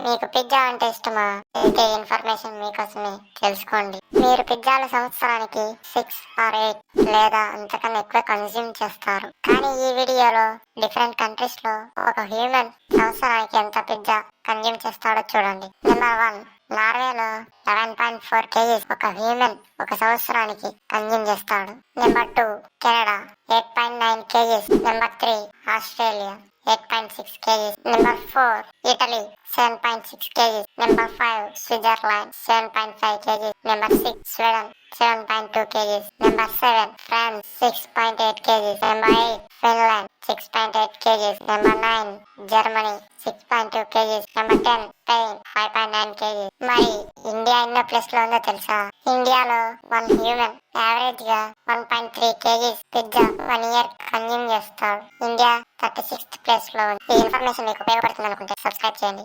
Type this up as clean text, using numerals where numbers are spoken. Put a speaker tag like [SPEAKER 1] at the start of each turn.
[SPEAKER 1] మీకు పిజ్జా అంటే ఇష్టమా? అయితే ఇన్ఫర్మేషన్ మీకోసమే, తెలుసుకోండి. మీరు పిజ్జాలు సంవత్సరానికి 6 or 8 లేదా అంతకన్నా ఎక్కువ కన్జ్యూమ్ చేస్తారు. కానీ ఈ వీడియోలో డిఫరెంట్ కంట్రీస్ లో ఒక హ్యూమన్ సంవత్సరానికి ఎంత పిజ్జా కన్జ్యూమ్ చేస్తాడో చూడండి. నెంబర్ 1, నార్వేలో 11.4 kgs ఒక హ్యూమన్ ఒక సంవత్సరానికి కన్జ్యూమ్ చేస్తాడు. Number 2, Canada 8.9 kgs. Number 3, Australia 8.6 kgs. Number 4, Italy 7.6 kgs. Number 5, Switzerland 7.5 kgs. Number 6, Sweden 7.2 kgs. Number 7, France 6.8 kgs. Number 8, Finland 6.8 kgs. Number 9, Germany 6.2 kgs. Number 10, Spain 5.9 kgs. మరి India ఎన్నో place లో ఉందో తెలుసా? ఇండియాలో 1 human average గా 1.3 kgs pizza 1 year consume చేస్తాడు. India 36th place లో ఉంది. ఈ ఇన్ఫర్మేషన్ మీకు ఉపయోగపడుతుంది అనుకుంటే సబ్స్క్రైబ్ చేయండి.